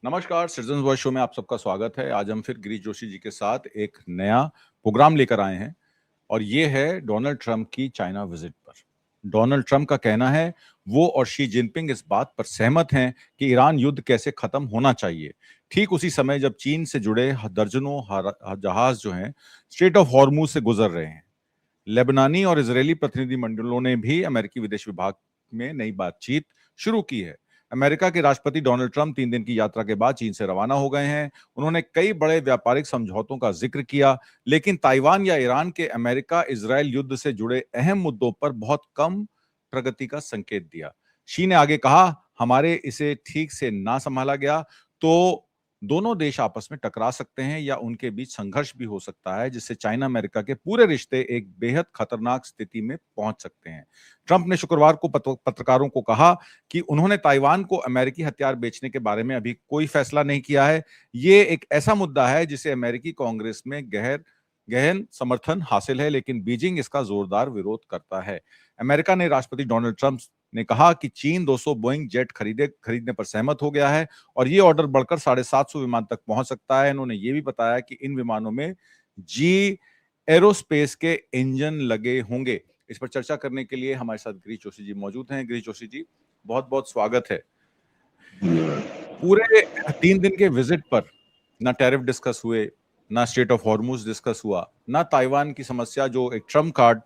नमस्कार, citizen voice show में आप सबका स्वागत है। आज हम फिर गिरीश जोशी जी के साथ एक नया प्रोग्राम लेकर आए हैं और ये है डोनाल्ड ट्रंप की चाइना विजिट पर। डोनाल्ड ट्रंप का कहना है वो और शी जिनपिंग इस बात पर सहमत हैं कि ईरान युद्ध कैसे खत्म होना चाहिए। ठीक उसी समय जब चीन से जुड़े दर्जनों जहाज जो हैं स्ट्रेट ऑफ हॉर्मुज से गुजर रहे हैं। लेबनानी और इजरायली प्रतिनिधिमंडलों ने भी अमेरिकी विदेश विभाग में नई बातचीत शुरू की है। अमेरिका के राष्ट्रपति डोनाल्ड ट्रंप 3 दिन की यात्रा के बाद चीन से रवाना हो गए हैं। उन्होंने कई बड़े व्यापारिक समझौतों का जिक्र किया, लेकिन ताइवान या ईरान के अमेरिका इजरायल युद्ध से जुड़े अहम मुद्दों पर बहुत कम प्रगति का संकेत दिया। शी ने आगे कहा, हमारे इसे ठीक से ना संभाला गया तो दोनों देश आपस में टकरा सकते हैं या उनके बीच संघर्ष भी हो सकता है, जिससे चाइना अमेरिका के पूरे रिश्ते एक बेहद खतरनाक स्थिति में पहुंच सकते हैं। ट्रंप ने शुक्रवार को पत्रकारों को कहा कि उन्होंने ताइवान को अमेरिकी हथियार बेचने के बारे में अभी कोई फैसला नहीं किया है। ये एक ऐसा मुद्दा है जिसे अमेरिकी कांग्रेस में गहन समर्थन हासिल है, लेकिन बीजिंग इसका जोरदार विरोध करता है। अमेरिका ने राष्ट्रपति डोनाल्ड ट्रंप ने कहा कि चीन 200 बोइंग जेट खरीदने पर सहमत हो गया है और ये ऑर्डर बढ़कर 750 विमान तक पहुंच सकता है। इन्होंने ये भी बताया कि इन विमानों में जी एरोस्पेस के इंजन लगे होंगे। इस पर चर्चा करने के लिए हमारे साथ गिरीश जोशी जी मौजूद हैं। गिरीश जोशी जी, बहुत बहुत स्वागत है। पूरे 3 दिन के विजिट पर ना टैरिफ डिस्कस हुए, ना स्ट्रेट ऑफ हॉर्मुज डिस्कस हुआ, ना ताइवान की समस्या जो एक ट्रम्प कार्ड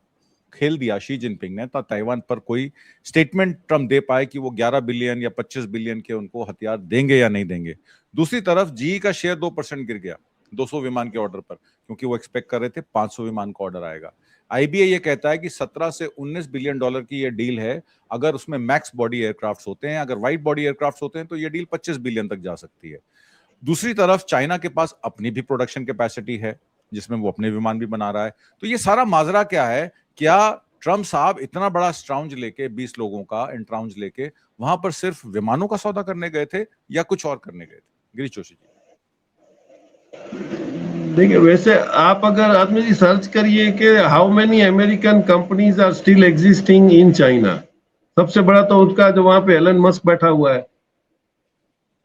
खेल दिया शी जिनपिंग ने, ताइवान पर कोई स्टेटमेंट ट्रम्प दे पाए कि वो 11 बिलियन या 25 बिलियन के उनको हथियार देंगे या नहीं देंगे। दूसरी तरफ जी का शेयर 2% गिर गया 200 विमान के ऑर्डर पर, क्योंकि वो एक्सपेक्ट कर रहे थे 500 विमान का ऑर्डर आएगा। आईबीए ये कहता है कि 17 से 19 बिलियन डॉलर की ये डील है। अगर उसमें मैक्स बॉडी एयरक्राफ्ट होते हैं, अगर वाइड बॉडी एयरक्राफ्ट होते हैं, तो ये डील 25 बिलियन तक जा सकती है। दूसरी तरफ चाइना के पास अपनी भी प्रोडक्शन कैपेसिटी है, जिसमें वो अपने विमान भी बना रहा है। तो ये सारा माजरा क्या है? क्या ट्रम्प साहब इतना बड़ा स्ट्राउंज लेके 20 लोगों का इंट्राउंज लेके वहां पर सिर्फ विमानों का सौदा करने गए थे या कुछ और करने गए थे? गिरीश जोशी जी। देखिए, वैसे आप अगर आदमी जी सर्च करिए कि how many American companies are still existing in China, सबसे बड़ा तो उसका जो वहां पे एलन मस्क बैठा हुआ है,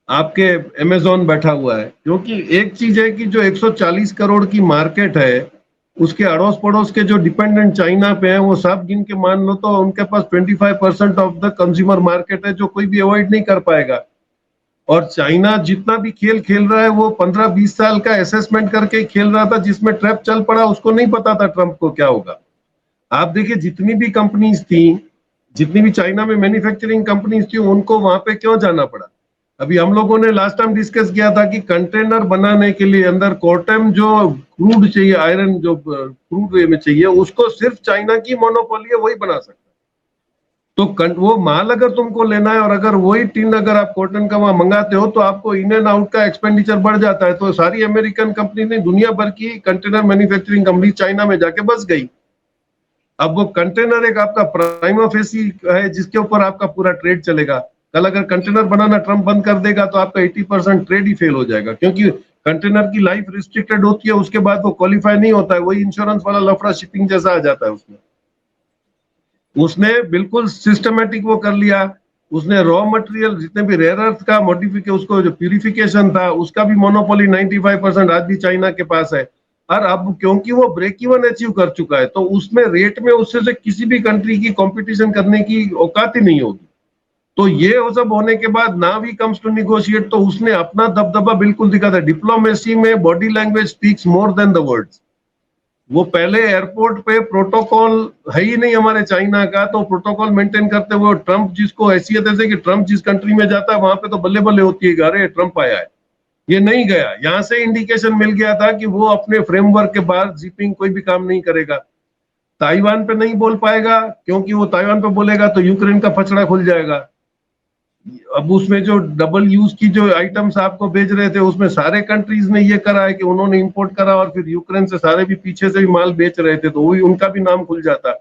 आपके अमेजोन बैठा हुआ है। क्योंकि एक चीज है कि जो 140 करोड़ की मार्केट है, उसके अड़ोस पड़ोस के जो डिपेंडेंट चाइना पे हैं, वो सब गिन के मान लो तो उनके पास 25% ऑफ द कंज्यूमर मार्केट है, जो कोई भी अवॉइड नहीं कर पाएगा। और चाइना जितना भी खेल खेल रहा है, वो 15-20 साल का असेसमेंट करके खेल रहा था, जिसमें ट्रैप चल पड़ा। उसको नहीं पता था ट्रंप को क्या होगा। आप देखिए, जितनी भी कंपनीज थी, जितनी भी चाइना में मैन्युफैक्चरिंग कंपनीज थी, उनको वहां पे क्यों जाना पड़ा। अभी हम लोगों ने लास्ट टाइम डिस्कस किया था कि कंटेनर बनाने के लिए अंदर कोर्टम जो क्रूड चाहिए, आयरन जो क्रूड वे में चाहिए, उसको सिर्फ चाइना की मोनोपोली है, वही बना सकता है। तो वो माल अगर तुमको लेना है और अगर वही टिन अगर आप कॉटन का वहां मंगाते हो, तो आपको इन एंड आउट का एक्सपेंडिचर बढ़ जाता है। तो सारी अमेरिकन कंपनी ने, दुनिया भर की कंटेनर मैन्युफैक्चरिंग कंपनी चाइना में जाके बस गई। अब वो कंटेनर एक आपका प्राइमा फेसी है, जिसके ऊपर आपका पूरा ट्रेड चलेगा। कल अगर कंटेनर बनाना ट्रंप बंद कर देगा तो आपका 80% ट्रेड ही फेल हो जाएगा, क्योंकि कंटेनर की लाइफ रिस्ट्रिक्टेड होती है, उसके बाद वो क्वालिफाई नहीं होता है। वही इंश्योरेंस वाला लफड़ा शिपिंग जैसा आ जाता है उसमें। उसने बिल्कुल सिस्टमेटिक वो कर लिया। उसने रॉ मटेरियल जितने भी रेयर अर्थ का मॉडिफिकेशन, उसको जो प्यूरिफिकेशन था, उसका भी मोनोपोली 95% आज भी चाइना के पास है। और अब क्योंकि वो ब्रेक इवन अचीव कर चुका है, तो उसमें रेट में उससे से किसी भी कंट्री की कंपटीशन करने की औकात ही नहीं होगी। तो ये सब होने के बाद ना भी कम्स टू निगोशिएट, तो उसने अपना दबदबा बिल्कुल दिखा था। डिप्लोमेसी में body language speaks more than the words. वो पहले एयरपोर्ट पे प्रोटोकॉल है ही नहीं हमारे चाइना का, तो प्रोटोकॉल मेंटेन करते हुए ट्रंप, जिसको हैसियत ऐसे कि ट्रंप जिस कंट्री में जाता है वहां पे तो बल्ले बल्ले होती है, अरे ट्रंप आया है, ये नहीं गया। यहां से इंडिकेशन मिल गया था कि वो अपने फ्रेमवर्क के बाहर जिपिंग कोई भी काम नहीं करेगा। ताइवान पे नहीं बोल पाएगा, क्योंकि वो ताइवान पे बोलेगा तो यूक्रेन का फचड़ा खुल जाएगा। अब उसमें जो डबल यूज की जो आइटम्स आपको भेज रहे थे, उसमें सारे कंट्रीज ने ये करा है कि उन्होंने इंपोर्ट करा, और फिर यूक्रेन से सारे भी पीछे से भी माल बेच रहे थे, तो वही उनका भी नाम खुल जाता।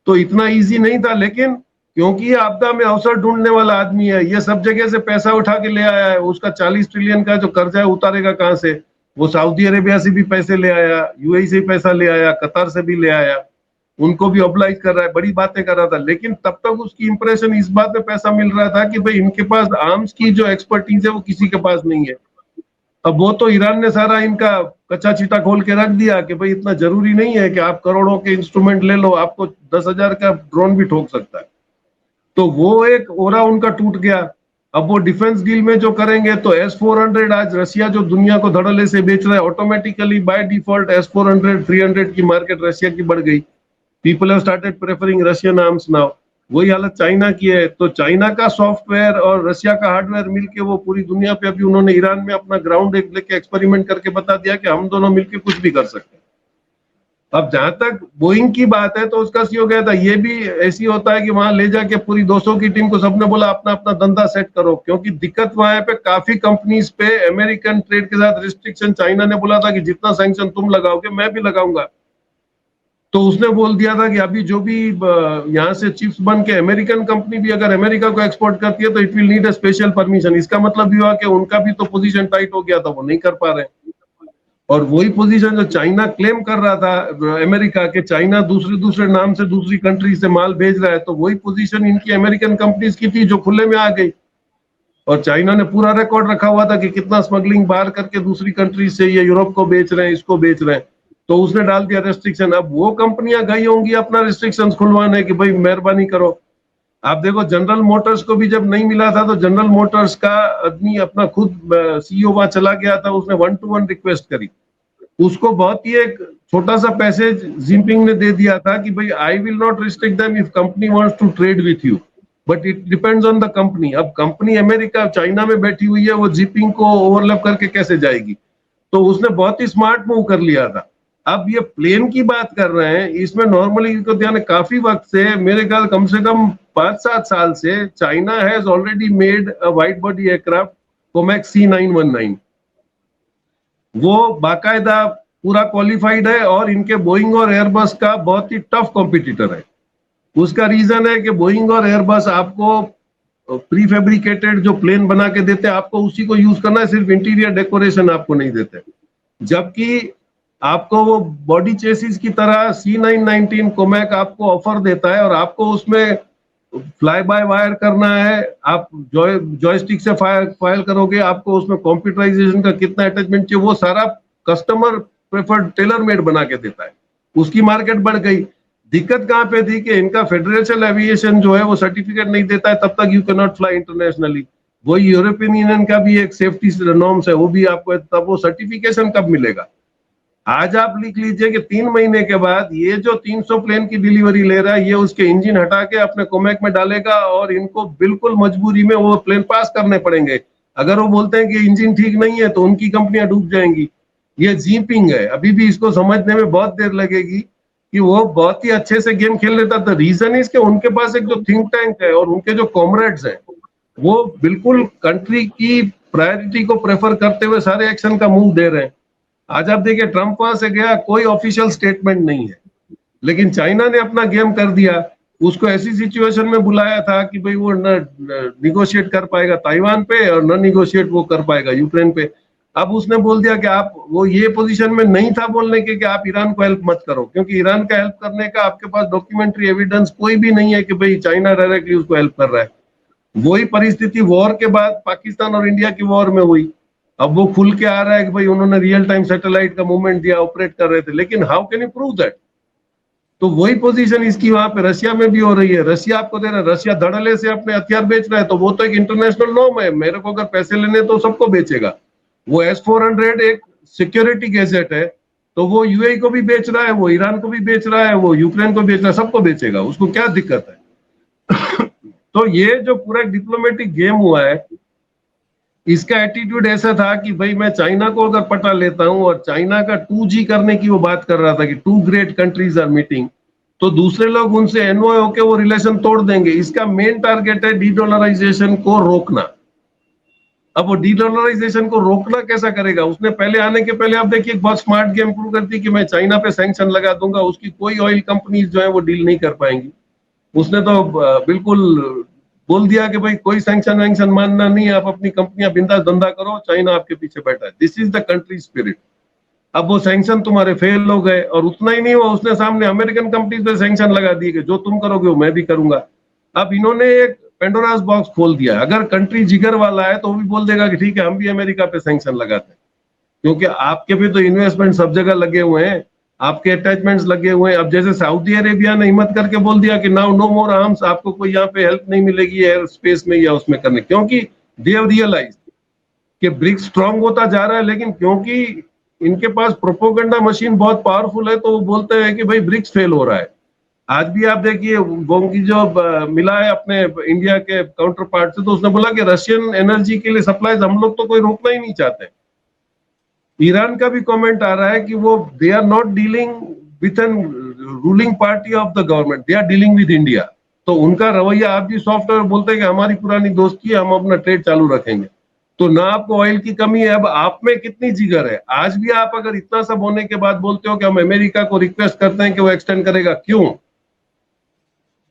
तो इतना इजी नहीं था, लेकिन क्योंकि ये आपदा में अवसर ढूंढने वाला आदमी है, ये सब जगह से पैसा उठा के ले आया है। उसका 40 ट्रिलियन का जो कर्जा है, उतारेगा कहां से? वो सऊदी अरेबिया से भी पैसे ले आया, यूएई से पैसा ले आया, कतर से भी ले आया। उनको भी ऑब्लाइज कर रहा है, बड़ी बातें कर रहा था, लेकिन तब तक उसकी इंप्रेशन इस बात में पैसा मिल रहा था कि भाई इनके पास आर्म्स की जो एक्सपर्टीज है वो किसी के पास नहीं है। अब वो तो ईरान ने सारा इनका कच्चा चिटा खोल के रख दिया कि भाई इतना जरूरी नहीं है कि आप करोड़ों के इंस्ट्रूमेंट ले लो, आपको 10,000 का ड्रोन भी ठोक सकता है। तो वो एक ओरा उनका टूट गया। अब वो डिफेंस डील में जो करेंगे तो S-400 आज रशिया जो दुनिया को धड़ल्ले से बेच रहा है, ऑटोमेटिकली बाय डिफॉल्ट S-400 300 की मार्केट रशिया की बढ़ गई। People have started preferring Russian arms now. वही हालत चाइना की है। तो चाइना का सॉफ्टवेयर और रशिया का हार्डवेयर मिलके वो पूरी दुनिया पे, अभी उन्होंने ईरान में अपना ग्राउंड एक लेके एक्सपेरिमेंट करके बता दिया कि हम दोनों मिलके कुछ भी कर सकते हैं। अब जहां तक बोइंग की बात है तो उसका सीईओ गया था, ये भी ऐसी होता है कि वहां ले जाके पूरी 200 की टीम को सबने बोला अपना अपना धंधा सेट करो, क्योंकि दिक्कत वहां पे काफी कंपनीज पे अमेरिकन ट्रेड के साथ रिस्ट्रिक्शन, चाइना ने बोला था कि जितना सैंक्शन तुम लगाओगे मैं भी लगाऊंगा। तो उसने बोल दिया था कि अभी जो भी यहाँ से चिप्स बन के अमेरिकन कंपनी भी अगर अमेरिका को एक्सपोर्ट करती है तो it will need a special permission. इसका मतलब ये हुआ कि उनका भी तो पोजीशन टाइट हो गया था, वो नहीं कर पा रहे। और वही पोजीशन जो चाइना क्लेम कर रहा था अमेरिका के, चाइना दूसरे दूसरे नाम से दूसरी कंट्री से माल भेज रहा है, तो वही पोजीशन इनकी अमेरिकन कंपनीज की थी जो खुले में आ गई। और चाइना ने पूरा रिकॉर्ड रखा हुआ था कि कितना स्मगलिंग बाहर करके दूसरी कंट्री से ये यूरोप को बेच रहे हैं, इसको बेच रहे हैं। तो उसने डाल दिया रेस्ट्रिक्शन। अब वो कंपनियां गई होंगी अपना रिस्ट्रिक्शन खुलवाने कि भाई मेहरबानी करो। आप देखो जनरल मोटर्स को भी जब नहीं मिला था तो जनरल मोटर्स का आदमी अपना खुद सीईओ वहां चला गया था, उसने 1-to-1 रिक्वेस्ट करी। उसको बहुत ही एक छोटा सा पैसेज जिनपिंग ने दे दिया था कि भाई I will not restrict them if company wants to trade with you, but it depends on the company. अब कंपनी अमेरिका चाइना में बैठी हुई है, वो जिनपिंग को ओवरलैप करके कैसे जाएगी? तो उसने बहुत ही स्मार्ट मूव कर लिया था। अब ये प्लेन की बात कर रहे हैं, इसमें नॉर्मली इनको ध्यान है, काफी वक्त से, मेरे ख्याल कम से कम 5-7 साल से China has already made a wide body aircraft कोमैक C919। वो बाकायदा पूरा क्वालिफाइड है और इनके बोइंग और एयरबस का बहुत ही टफ कॉम्पिटिटर है। उसका रीजन है कि बोइंग और एयरबस आपको प्री फैब्रिकेटेड जो प्लेन बना के देते हैं, आपको उसी को यूज करना है, सिर्फ इंटीरियर डेकोरेशन आपको नहीं देते। जबकि आपको वो बॉडी चेसिस की तरह C919 कोमैक आपको ऑफर देता है और आपको उसमें फ्लाई बाय वायर करना है, आप जॉयस्टिक से फायर करोगे, आपको उसमें कंप्यूटराइजेशन का कितना अटैचमेंट चाहिए वो सारा कस्टमर प्रेफर्ड टेलर मेड बना के देता है। उसकी मार्केट बढ़ गई। दिक्कत कहाँ पे थी कि इनका फेडरेशन एविएशन जो है वो सर्टिफिकेट नहीं देता है, तब तक you can not fly internationally. वही यूरोपियन यूनियन का भी एक सेफ्टी नॉर्म्स है, वो भी आपको, तब वो सर्टिफिकेशन कब मिलेगा? आज आप लिख लीजिए कि 3 महीने के बाद ये जो 300 प्लेन की डिलीवरी ले रहा है, ये उसके इंजन हटा के अपने कोमैक में डालेगा और इनको बिल्कुल मजबूरी में वो प्लेन पास करने पड़ेंगे। अगर वो बोलते हैं कि इंजन ठीक नहीं है तो उनकी कंपनियां डूब जाएंगी। ये जिनपिंग है, अभी भी इसको समझने में बहुत देर लगेगी कि वो बहुत ही अच्छे से गेम खेल लेता था। रीजन इज कि उनके पास एक जो थिंक टैंक है और उनके जो कॉमरेड्स हैं वो बिल्कुल कंट्री की प्रायोरिटी को प्रेफर करते हुए सारे एक्शन का मूव दे रहे हैं। आज आप देखिए ट्रंप वहां से गया, कोई ऑफिशियल स्टेटमेंट नहीं है, लेकिन चाइना ने अपना गेम कर दिया। उसको ऐसी सिचुएशन में बुलाया था कि भाई वो न निगोशिएट कर पाएगा ताइवान पे और न निगोशिएट वो कर पाएगा यूक्रेन पे। अब उसने बोल दिया कि आप, वो ये पोजीशन में नहीं था बोलने के कि आप ईरान को हेल्प मत करो, क्योंकि ईरान का हेल्प करने का आपके पास डॉक्यूमेंट्री एविडेंस कोई भी नहीं है कि भाई चाइना डायरेक्टली उसको हेल्प कर रहा है। वही परिस्थिति वॉर के बाद पाकिस्तान और इंडिया की वॉर में हुई। अब वो खुल के आ रहा है कि भाई उन्होंने रियल टाइम सैटेलाइट का मूवमेंट दिया, ऑपरेट कर रहे थे, लेकिन how can you prove that? तो वही पोजीशन इसकी वहां पे रशिया में भी हो रही है। रशिया आपको दे रहा है, रशिया धड़ल्ले से अपने हथियार बेच रहा है, तो वो तो एक इंटरनेशनल नॉर्म है, मेरे को अगर पैसे लेने तो सबको बेचेगा। वो S-400 एक सिक्योरिटी गैजेट है, तो वो यूएई को भी बेच रहा है, वो ईरान को भी बेच रहा है, वो यूक्रेन को बेच रहा है, सबको बेचेगा, उसको क्या दिक्कत है? तो ये जो पूरा डिप्लोमेटिक गेम हुआ है, इसका एटीट्यूड ऐसा था कि भाई मैं चाइना को अगर पटा लेता हूं, और चाइना का 2G करने की वो बात कर रहा था कि 2 ग्रेट कंट्रीज आर मीटिंग, तो दूसरे लोग उनसे एनओए होके वो रिलेशन तोड़ देंगे। इसका मेन टारगेट है डीडॉलराइजेशन को रोकना। अब वो डीडॉलराइजेशन को रोकना कैसा करेगा? उसने पहले आने के पहले आप देखिए बहुत स्मार्ट गेम प्रूव करती कि मैं चाइना पे सैंक्शन लगा दूंगा, उसकी कोई ऑयल कंपनीज जो है वो डील नहीं कर पाएंगी। उसने तो बिल्कुल बोल दिया कि भाई कोई सैंक्शन वैंक्शन मानना नहीं है, आप अपनी कंपनियां बिंदास धंधा करो, चाइना आपके पीछे बैठा है। This is the country spirit. अब वो सैंक्शन तुम्हारे फेल हो गए, और उतना ही नहीं हुआ, उसने सामने अमेरिकन कंपनीज पे सैंक्शन लगा दिए कि जो तुम करोगे वो मैं भी करूंगा। अब इन्होंने एक पेंडोरास बॉक्स खोल दिया। अगर कंट्री जिगर वाला है तो वो भी बोल देगा कि ठीक है, हम भी अमेरिका पे सैंक्शन लगाते हैं, क्योंकि आपके भी तो इन्वेस्टमेंट सब जगह लगे हुए हैं, आपके अटैचमेंट्स लगे हुए हैं। अब जैसे सऊदी अरेबिया ने हिम्मत करके बोल दिया कि नाउ नो मोर आर्म्स, आपको कोई यहाँ पे हेल्प नहीं मिलेगी एयर स्पेस में या उसमें करने, क्योंकि दे हैव रियलाइज्ड कि ब्रिक्स स्ट्रांग होता जा रहा है, लेकिन क्योंकि इनके पास प्रोपोगंडा मशीन बहुत पावरफुल है, तो वो बोलते हैं कि भाई ब्रिक्स फेल हो रहा है। आज भी आप देखिए, बोंगी जो मिला है अपने इंडिया के काउंटर पार्ट से, तो उसने बोला कि रशियन एनर्जी के लिए सप्लाईज हम लोग तो कोई रोकना ही नहीं चाहते। ईरान का भी कमेंट आ रहा है कि वो they are not dealing with an ruling party of the government, they are dealing with India. तो उनका रवैया आप भी सॉफ्ट है, बोलते हैं कि हमारी पुरानी दोस्ती है, हम अपना ट्रेड चालू रखेंगे। तो ना आपको ऑयल की कमी है, अब आप में कितनी जिगर है। आज भी आप अगर इतना सब होने के बाद बोलते हो कि हम अमेरिका को रिक्वेस्ट करते हैं कि वो एक्सटेंड करेगा, क्यों?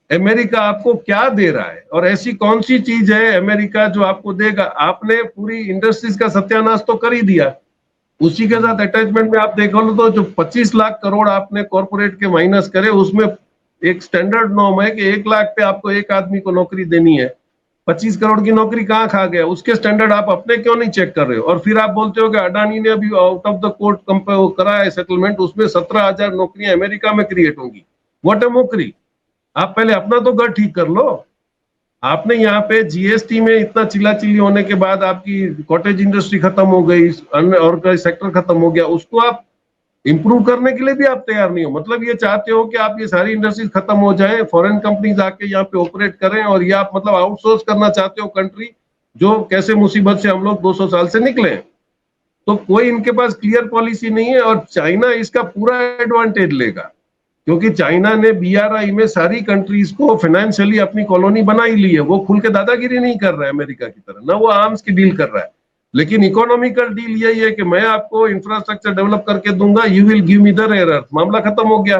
अमेरिका आपको क्या दे रहा है, और ऐसी कौन सी चीज है अमेरिका जो आपको देगा? आपने पूरी इंडस्ट्रीज का सत्यानाश तो कर ही दिया। उसी के साथ अटैचमेंट में आप देखो तो जो 25 लाख करोड़ आपने कॉर्पोरेट के माइनस करे, उसमें एक स्टैंडर्ड नॉर्म है कि 1 लाख पे आपको एक आदमी को नौकरी देनी है। 25 करोड़ की नौकरी कहाँ खा गया? उसके स्टैंडर्ड आप अपने क्यों नहीं चेक कर रहे हो? और फिर आप बोलते हो कि अडानी ने अभी आउट ऑफ द कोर्ट करा है सेटलमेंट, उसमें 17,000 नौकरियां अमेरिका में क्रिएट होंगी। What a Mokri! आप पहले अपना तो घर ठीक कर लो। आपने यहाँ पे जीएसटी में इतना चिल्लाचिल्ली होने के बाद आपकी कॉटेज इंडस्ट्री खत्म हो गई, अन्य और कई सेक्टर खत्म हो गया, उसको आप इंप्रूव करने के लिए भी आप तैयार नहीं हो। मतलब ये चाहते हो कि आप ये सारी इंडस्ट्रीज खत्म हो जाए, फॉरेन कंपनीज आके यहाँ पे ऑपरेट करें, और ये आप मतलब आउटसोर्स करना चाहते हो कंट्री जो कैसे मुसीबत से हम लोग 200 साल से निकले। तो कोई इनके पास क्लियर पॉलिसी नहीं है, और चाइना इसका पूरा एडवांटेज लेगा, क्योंकि चाइना ने बीआरआई में सारी कंट्रीज को फाइनेंशियली अपनी कॉलोनी बना ही ली है। वो खुल के दादागिरी नहीं कर रहा है अमेरिका की तरह, ना वो आर्म्स की डील कर रहा है, लेकिन इकोनॉमिकल डील यही है कि मैं आपको इंफ्रास्ट्रक्चर डेवलप करके दूंगा, you will give me the rare earth. मामला खत्म हो गया।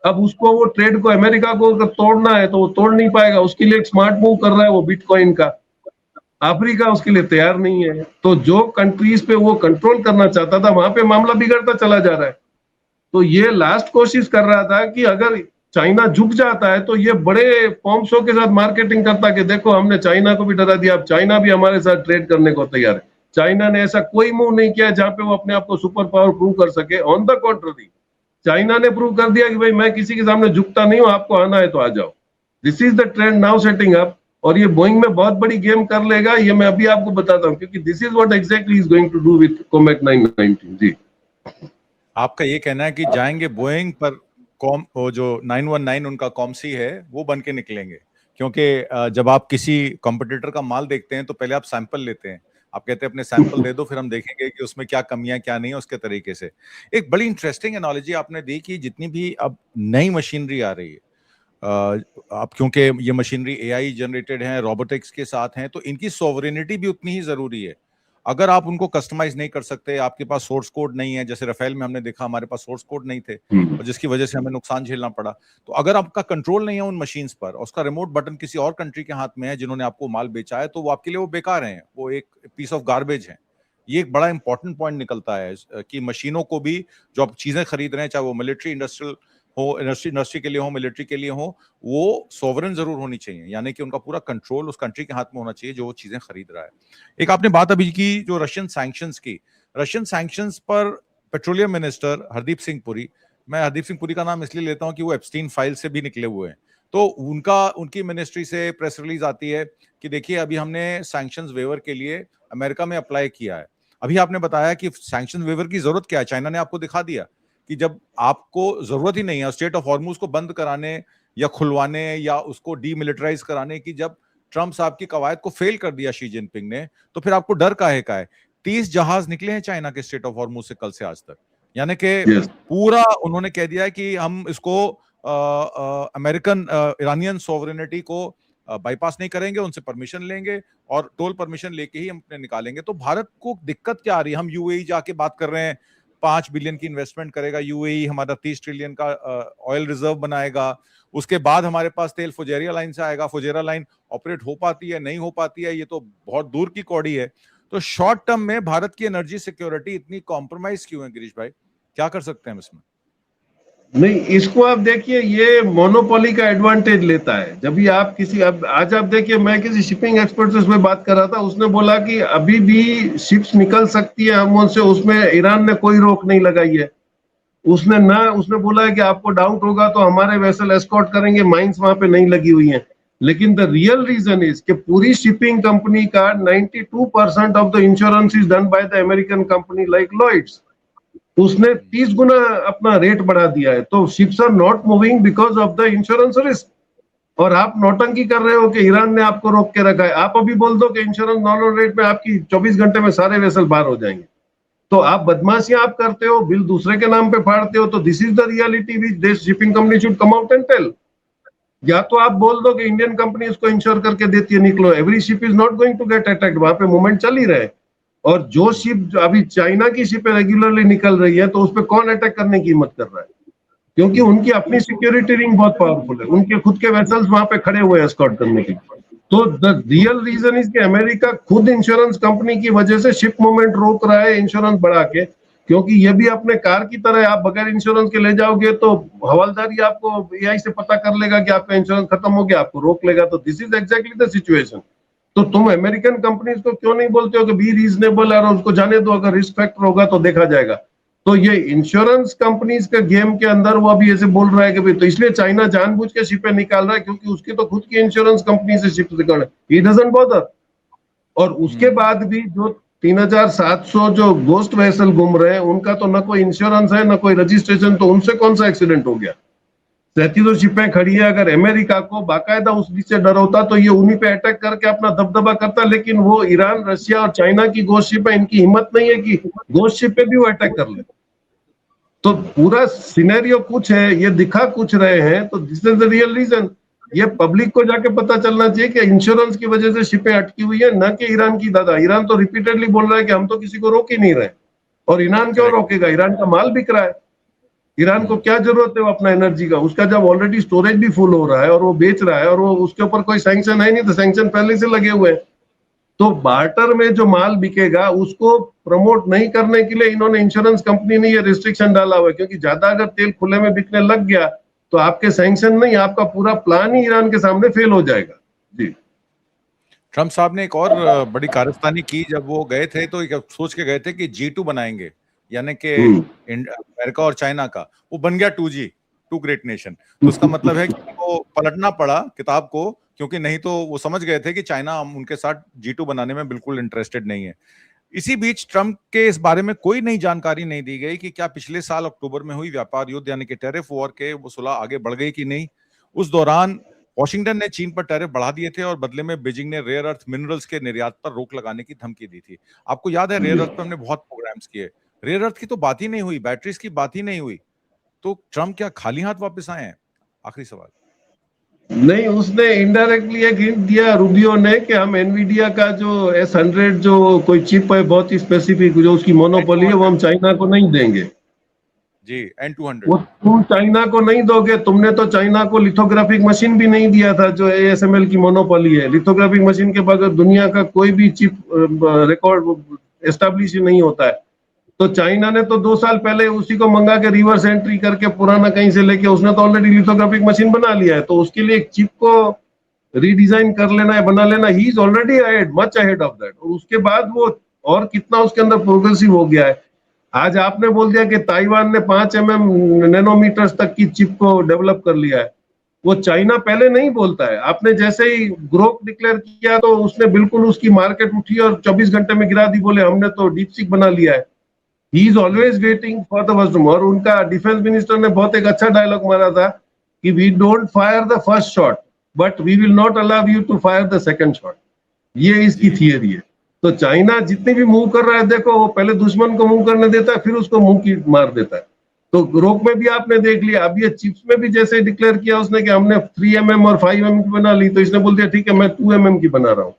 अब उसको वो ट्रेड को अमेरिका को अगर तोड़ना है तो वो तोड़ नहीं पाएगा, उसके लिए एक स्मार्ट मूव कर रहा है वो बिटकॉइन का। अफ्रीका उसके लिए तैयार नहीं है। तो जो कंट्रीज पे वो कंट्रोल करना चाहता था, वहां पे मामला बिगड़ता चला जा रहा है। तो ये लास्ट कोशिश कर रहा था कि अगर चाइना झुक जाता है तो ये बड़े पॉम्प शो के साथ मार्केटिंग करता कि देखो हमने चाइना को भी डरा दिया, अब चाइना भी हमारे साथ ट्रेड करने को तैयार है। चाइना ने ऐसा कोई मूव नहीं किया जहां पे वो अपने आप को सुपर पावर प्रूव कर सके। ऑन द कॉन्ट्ररी, चाइना ने प्रूव कर दिया कि भाई मैं किसी के सामने झुकता नहीं हूं, आपको आना है तो आ जाओ। This is the trend now setting up, और ये बोइंग में बहुत बड़ी गेम कर लेगा, ये मैं अभी आपको बताता हूं, क्योंकि this is what exactly is going to do with comet 919। जी, आपका ये कहना है कि जाएंगे बोइंग पर, कॉम वो जो 919 उनका कॉमसी है वो बन के निकलेंगे, क्योंकि जब आप किसी कॉम्पिटिटर का माल देखते हैं तो पहले आप सैंपल लेते हैं, आप कहते हैं अपने सैंपल दे दो, फिर हम देखेंगे कि उसमें क्या कमियां क्या नहीं है, उसके तरीके से। एक बड़ी इंटरेस्टिंग एनालॉजी आपने दी कि जितनी भी अब नई मशीनरी आ रही है, अब क्योंकि ये मशीनरी एआई जनरेटेड है, रोबोटिक्स के साथ हैं, तो इनकी सॉवरेनिटी भी उतनी ही जरूरी है। अगर आप उनको कस्टमाइज नहीं कर सकते, आपके पास सोर्स कोड नहीं है, जैसे राफेल में हमने देखा हमारे पास सोर्स कोड नहीं थे और जिसकी वजह से हमें नुकसान झेलना पड़ा। तो अगर आपका कंट्रोल नहीं है उन मशीन्स पर, और उसका रिमोट बटन किसी और कंट्री के हाथ में है जिन्होंने आपको माल बेचा है, तो वो आपके लिए वो बेकार है, वो एक पीस ऑफ गार्बेज है। ये एक बड़ा इंपॉर्टेंट पॉइंट निकलता है कि मशीनों को भी, जो आप चीजें खरीद रहे हैं, चाहे वो मिलिट्री इंडस्ट्रियल हो, इंडस्ट्री के लिए हो, मिलिट्री के लिए हो, वो सॉवरन जरूर होनी चाहिए, यानी कि उनका पूरा कंट्रोल उस कंट्री के हाथ में होना चाहिए जो वो चीजें खरीद रहा है। एक आपने बात अभी की जो रशियन सैंक्शंस की, रशियन सैंक्शंस पर पेट्रोलियम मिनिस्टर हरदीप सिंह पुरी, मैं हरदीप सिंह पुरी का नाम इसलिए लेता हूं कि वो एप्स्टीन फाइल से भी निकले हुए हैं, तो उनकी मिनिस्ट्री से प्रेस रिलीज आती है कि देखिए अभी हमने सैंक्शंस वेवर के लिए अमेरिका में अप्लाई किया है। अभी आपने बताया कि सैंक्शन वेवर की जरूरत क्या है, चाइना ने आपको दिखा दिया कि जब आपको जरूरत ही नहीं है स्टेट ऑफ हॉर्मुज को बंद कराने या खुलवाने या उसको डीमिलिटराइज कराने की, जब ट्रंप साहब की कवायद को फेल कर दिया शी जिनपिंग ने, तो फिर आपको डर काहे का है? 30 जहाज निकले हैं चाइना के स्टेट ऑफ हॉर्मुज से कल से आज तक, यानी कि पूरा उन्होंने कह दिया है कि हम इसको अमेरिकन ईरानियन सोवरेनिटी को बाईपास नहीं करेंगे, उनसे परमिशन लेंगे और टोल परमिशन लेके ही हम अपने निकालेंगे। तो भारत को दिक्कत क्या आ रही है? हम यूएई जाके बात कर रहे हैं, 5 बिलियन की इन्वेस्टमेंट करेगा यूएई, हमारा 30 ट्रिलियन का ऑयल रिजर्व बनाएगा, उसके बाद हमारे पास तेल फुजेरिया लाइन से आएगा। फुजेरा लाइन ऑपरेट हो पाती है नहीं हो पाती है, ये तो बहुत दूर की कौड़ी है। तो शॉर्ट टर्म में भारत की एनर्जी सिक्योरिटी इतनी कॉम्प्रोमाइज क्यों है गिरीश भाई, क्या कर सकते हैं हम इसमें? नहीं, इसको आप देखिए, ये मोनोपोली का एडवांटेज लेता है। जब भी आप किसी, अब आज आप देखिए, मैं किसी शिपिंग एक्सपर्ट से उसमें बात कर रहा था, उसने बोला कि अभी भी शिप्स निकल सकती है हम उनसे, उसमें ईरान ने कोई रोक नहीं लगाई है। उसने बोला है कि आपको डाउट होगा तो हमारे वेसल एस्कॉर्ट करेंगे, माइंस वहां पे नहीं लगी हुई हैं। लेकिन द रियल रीजन इज कि पूरी शिपिंग कंपनी का 92% of the insurance is done by the American company like Lloyd's. उसने 30 गुना अपना रेट बढ़ा दिया है। तो ships are not moving because of the insurance risk. और आप नौटंकी कर रहे हो कि ईरान ने आपको रोक के रखा है। आप अभी बोल दो कि इंश्योरेंस नॉर्मल रेट में आपकी 24 घंटे में सारे वेसल बाहर हो जाएंगे। तो आप बदमाशियां आप करते हो, बिल दूसरे के नाम पे फाड़ते हो। तो this is the reality which this shipping company should come out and tell. या तो आप बोल दो कि इंडियन कंपनी उसको इंश्योर करके देती है, निकलो। Every ship is not going to get attacked, वहां पे मूवमेंट चल ही रहे। और जो शिप अभी चाइना की शिपें रेगुलरली निकल रही है, तो उस पर कौन अटैक करने की हिम्मत कर रहा है? क्योंकि उनकी अपनी सिक्योरिटी रिंग बहुत पावरफुल है, उनके खुद के वेसल्स वहां पे खड़े हुए हैं एस्कॉर्ट करने के लिए। तो द रियल रीजन इज कि अमेरिका खुद इंश्योरेंस कंपनी की वजह से शिप मूवमेंट रोक रहा है इंश्योरेंस बढ़ा के। क्योंकि ये भी अपने कार की तरह, आप बगैर इंश्योरेंस के ले जाओगे तो हवालदार ही आपको एआई से पता कर लेगा कि आपका इंश्योरेंस खत्म हो गया, आपको रोक लेगा। तो this is exactly the situation. तो तुम अमेरिकन कंपनीज को क्यों नहीं बोलते हो कि बी रीजनेबल, और उसको जाने दो, अगर रिस्क फैक्टर होगा तो देखा जाएगा। तो ये इंश्योरेंस कंपनीज के गेम के अंदर वो अभी ऐसे बोल रहा है कि भाई, तो इसलिए चाइना जानबूझ के शिपें निकाल रहा है, क्योंकि उसकी तो खुद की इंश्योरेंस कंपनी से शिप निकाल, ही डजंट बॉदर। और उसके बाद भी जो 3700 जो गोस्ट वेसल घूम रहे हैं, उनका तो ना कोई इंश्योरेंस है ना कोई रजिस्ट्रेशन, तो उनसे कौन सा एक्सीडेंट हो गया? 37 शिपें खड़ी है। अगर अमेरिका को बाकायदा उस से डर होता तो ये उन्हीं पे अटैक करके अपना दबदबा करता। लेकिन वो ईरान, रशिया और चाइना की गोस्ट शिप है, इनकी हिम्मत नहीं है कि गोस्ट शिप पे भी वो अटैक कर ले। तो पूरा सिनेरियो कुछ है, ये दिखा कुछ रहे हैं। तो this is the real reason. ये पब्लिक को जाके पता चलना चाहिए कि इंश्योरेंस की वजह से शिपें अटकी हुई है, न कि ईरान की। दादा, ईरान तो रिपीटेडली बोल रहा है कि हम तो किसी को रोक ही नहीं रहे। और ईरान क्यों रोकेगा? ईरान का माल बिक रहा है। ईरान को क्या जरूरत है वो अपना एनर्जी का? उसका जब ऑलरेडी स्टोरेज भी फुल हो रहा है और वो बेच रहा है, और वो उसके ऊपर कोई सैंक्शन है नहीं, तो सैंक्शन पहले से लगे हुए हैं। तो बार्टर में जो माल बिकेगा उसको प्रमोट नहीं करने के लिए इन्होंने, इंश्योरेंस कंपनी ने, ये रिस्ट्रिक्शन डाला हुआ है। क्योंकि ज्यादा अगर तेल खुले में बिकने लग गया तो आपके सैंक्शन नहीं, आपका पूरा प्लान ही ईरान के सामने फेल हो जाएगा। जी। ट्रम्प साहब ने एक और बड़ी कारस्तानी की। जब वो गए थे तो एक सोच के गए थे कि G2 बनाएंगे, यानी कि अमेरिका और चाइना का। वो बन गया 2G, टू ग्रेट नेशन। तो उसका मतलब है कि उनको पलटना पड़ा किताब को, क्योंकि नहीं तो वो समझ गए थे कि चाइना उनके साथ G2 बनाने में बिल्कुल इंटरेस्टेड नहीं है। इसी बीच ट्रम्प के इस बारे में कोई नई जानकारी नहीं दी गई कि क्या पिछले साल अक्टूबर में हुई व्यापार युद्ध यानी कि टैरिफ वॉर के वो सुलह आगे बढ़ गई कि नहीं। उस दौरान वॉशिंगटन ने चीन पर टैरिफ बढ़ा दिए थे और बदले में बीजिंग ने रेयर अर्थ मिनरल्स के निर्यात पर रोक लगाने की धमकी दी थी। आपको याद है, रेयर अर्थ पर हमने बहुत प्रोग्राम्स किए, रेयर अर्थ की तो बात ही नहीं हुई, बैटरीज की बात ही नहीं हुई। तो ट्रम्प क्या खाली हाथ वापस आए हैं? आखिरी सवाल। नहीं, उसने इनडायरेक्टली एक हिंट दिया रूबियो ने कि हम एनवीडिया का जो S100 जो कोई चिप है बहुत ही स्पेसिफिक, जो उसकी मोनोपोली है, वो हम चाइना को नहीं देंगे। जी, N200 वो तुम चाइना को नहीं दोगे। तुमने तो चाइना को लिथोग्राफिक मशीन भी नहीं दिया था, जो ASML की मोनोपोली है। लिथोग्राफिक मशीन के बगैर दुनिया का कोई भी चिप रिकॉर्ड एस्टेब्लिश नहीं होता है। तो चाइना ने तो 2 साल पहले उसी को मंगा के रिवर्स एंट्री करके पुराना कहीं से लेके, उसने तो ऑलरेडी लिथोग्राफिक मशीन बना लिया है। तो उसके लिए एक चिप को रीडिजाइन कर लेना है, बना लेना, he is already ahead, much ahead of that. और उसके बाद वो और कितना उसके अंदर प्रोग्रेसिव हो गया है। आज आपने बोल दिया कि ताइवान ने 5 नैनोमीटर्स तक की चिप को डेवलप कर लिया है। वो चाइना पहले नहीं बोलता है। आपने जैसे ही ग्रोक डिक्लेयर किया तो उसने बिल्कुल, उसकी मार्केट उठी और 24 घंटे में गिरा दी, बोले हमने तो डीपसीक बना लिया है। He is always waiting for the first. और उनका डिफेंस मिनिस्टर ने बहुत एक अच्छा डायलॉग मारा था कि we don't fire the first shot but we will not allow you to fire the second shot. ये इसकी थियरी है। तो चाइना जितनी भी मूव कर रहा है, देखो, वो पहले दुश्मन को मूव करने देता है, फिर उसको मुंह की मार देता है। तो रोक में भी आपने देख लिया। अब ये चिप्स में भी जैसे डिक्लेयर किया उसने कि हमने 3 mm और 5 mm की बना ली, तो इसने बोल दिया ठीक है, मैं 2 mm की बना रहा हूँ।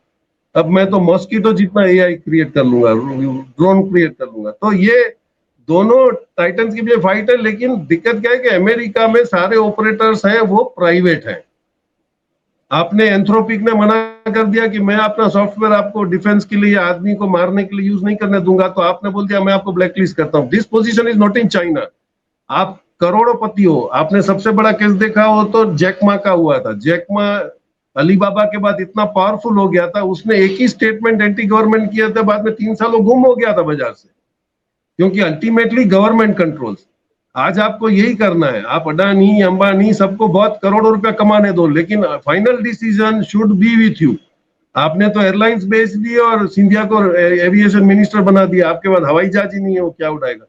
अब मैं तो मॉस्किटो जितना AI क्रिएट कर लूंगा, ड्रोन क्रिएट कर लूंगा। तो ये दोनों टाइटन्स की भी फाइट है। लेकिन दिक्कत क्या है कि अमेरिका में सारे ऑपरेटर्स हैं वो प्राइवेट हैं। आपने एंथ्रोपिक ने मना कर दिया कि मैं अपना सॉफ्टवेयर आपको डिफेंस के लिए, आदमी को मारने के लिए यूज नहीं करने दूंगा, तो आपने बोल दिया मैं आपको ब्लैकलिस्ट करता हूं। This position is not in China. आप करोड़पति हो, आपने सबसे बड़ा केस देखा हो तो जैकमा का हुआ था। जैकमा अलीबाबा के बाद इतना पावरफुल हो गया था, उसने एक ही स्टेटमेंट एंटी गवर्नमेंट किया था, बाद में 3 साल वो गुम हो गया था बाजार से, क्योंकि अल्टीमेटली गवर्नमेंट कंट्रोल्स। आज आपको यही करना है, आप अडानी अंबानी सबको बहुत करोड़ों रुपया कमाने दो, लेकिन final decision should be with you. आपने तो एयरलाइंस बेच दी और सिंधिया को एविएशन मिनिस्टर बना दिया, आपके बाद हवाई जहाज ही नहीं है, वो क्या उड़ाएगा?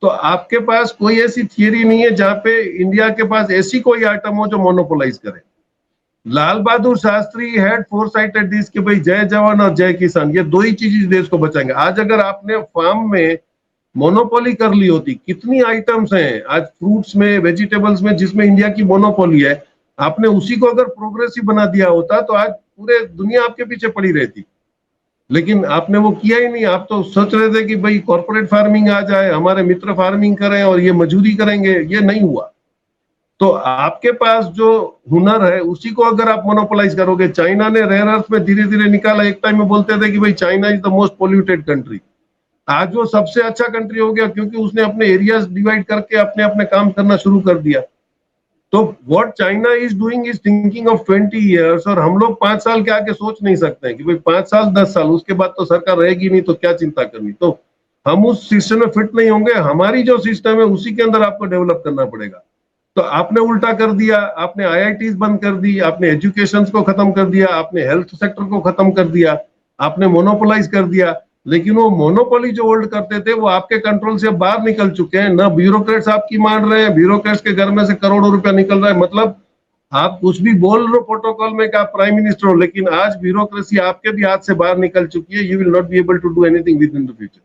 तो आपके पास कोई ऐसी थियरी नहीं है जहां पे इंडिया के पास ऐसी कोई आइटम हो जो मोनोपोलाइज करे। लाल बहादुर शास्त्री हैड फोरसाइटेड दिस कि भाई जय जवान और जय किसान, ये दो ही चीज देश को बचाएंगे। आज अगर आपने फार्म में मोनोपोली कर ली होती, कितनी आइटम्स हैं आज फ्रूट्स में, वेजिटेबल्स में, जिसमें इंडिया की मोनोपोली है, आपने उसी को अगर प्रोग्रेसिव बना दिया होता तो आज पूरे दुनिया आपके पीछे पड़ी रहती। लेकिन आपने वो किया ही नहीं। आप तो सोच रहे थे कि भाई कॉर्पोरेट फार्मिंग आ जाए, हमारे मित्र फार्मिंग करें और ये मजदूरी करेंगे, ये नहीं हुआ। तो आपके पास जो हुनर है उसी को अगर आप मोनोपोलाइज करोगे, चाइना ने रेयर अर्थ में धीरे धीरे निकाला। एक टाइम में बोलते थे कि भाई China is the most polluted country, आज वो सबसे अच्छा कंट्री हो गया, क्योंकि उसने अपने एरियाज डिवाइड करके अपने अपने काम करना शुरू कर दिया। तो what China is doing is thinking of 20 years, और हम लोग 5 साल के आगे सोच नहीं सकते हैं कि भाई 5 साल 10 साल उसके बाद तो सरकार रहेगी नहीं, तो क्या चिंता करनी। तो हम उस सिस्टम में फिट नहीं होंगे। हमारी जो सिस्टम है उसी के अंदर आपको डेवलप करना पड़ेगा। तो आपने उल्टा कर दिया, आपने आईआईटीज बंद कर दी, आपने एजुकेशन को खत्म कर दिया, आपने हेल्थ सेक्टर को खत्म कर दिया, आपने मोनोपोलाइज कर दिया। लेकिन वो मोनोपोली जो होल्ड करते थे वो आपके कंट्रोल से बाहर निकल चुके हैं। ना ब्यूरोक्रेट्स आपकी मान रहे हैं, ब्यूरोक्रेट्स के घर में से करोड़ों रुपया निकल रहा है। मतलब आप कुछ भी बोल रहे हो प्रोटोकॉल में कि आप प्राइम मिनिस्टर हो, लेकिन आज ब्यूरोक्रेसी आपके भी हाथ से बाहर निकल चुकी है। You will not be able to do anything with in the future.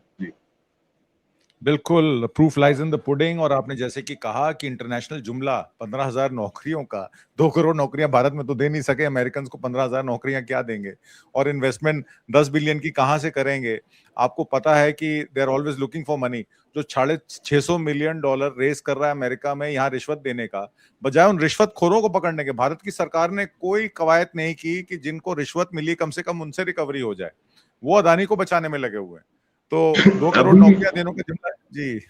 बिल्कुल, proof lies in the pudding. और आपने जैसे कि कहा कि इंटरनेशनल जुमला 15,000 नौकरियों का, 2 करोड़ नौकरियां भारत में तो दे नहीं सके, अमेरिकन को 15,000 नौकरियां क्या देंगे, और इन्वेस्टमेंट 10 बिलियन की कहां से करेंगे। आपको पता है कि they are always looking for money. जो $650 मिलियन रेस कर रहा है अमेरिका में यहाँ रिश्वत देने का, बजाय उन रिश्वतखोरों को पकड़ने के, भारत की सरकार ने कोई कवायद नहीं की कि जिनको रिश्वत मिली कम से कम उनसे रिकवरी हो जाए। वो अदानी को बचाने में लगे हुए हैं। तो 2 करोड़ नौकरियां देने का जुमला जी।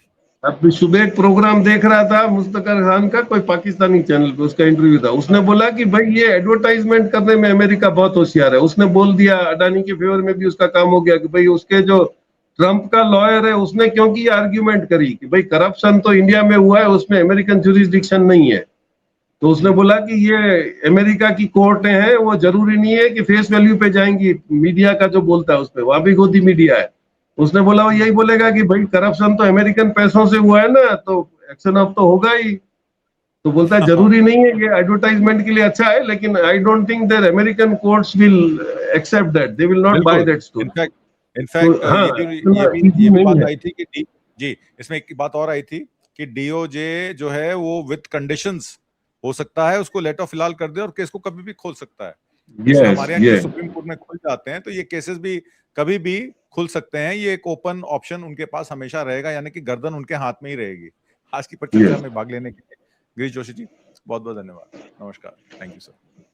अब सुबह एक प्रोग्राम देख रहा था मुस्तफा खान का, कोई पाकिस्तानी चैनल पे उसका इंटरव्यू था। उसने बोला कि भाई ये एडवर्टाइजमेंट करने में अमेरिका बहुत होशियार है। उसने बोल दिया, अडानी के फेवर में भी उसका काम हो गया कि भाई उसके जो ट्रंप का लॉयर है उसने क्योंकि आर्ग्यूमेंट करी कि भाई करप्शन तो इंडिया में हुआ है, उसमें अमेरिकन जुरिस्डिक्शन नहीं है। तो उसने बोला कि ये अमेरिका की कोर्टें हैं, वो जरूरी नहीं है कि फेस वैल्यू पे जाएंगी, मीडिया का जो बोलता है उस पर, वहां भी गोदी मीडिया है। उसने बोला वो यही बोलेगा कि भाई करप्शन तो अमेरिकन पैसों से हुआ है ना, तो एक्शन अब तो होगा ही। तो बोलता है जरूरी नहीं है, ये एडवर्टाइजमेंट के लिए अच्छा है, लेकिन I don't think that American courts will accept that, they will not buy that story. In fact हाँ, ये भी बात आई थी कि जी, इसमें एक बात और आई थी कि डीओजे जो है वो विद कंडीशंस हो सकता है उसको लेट ऑफ फिलहाल कर दे और केस को कभी भी खोल सकता है। जैसे हमारे यहाँ केस सुप्रीम कोर्ट में खुल जाते हैं, तो ये केसेस भी कभी भी खुल सकते हैं। ये एक ओपन ऑप्शन उनके पास हमेशा रहेगा, यानी कि गर्दन उनके हाथ में ही रहेगी। आज की चर्चा में भाग लेने के लिए गिरीश जोशी जी बहुत बहुत धन्यवाद। नमस्कार। Thank you sir.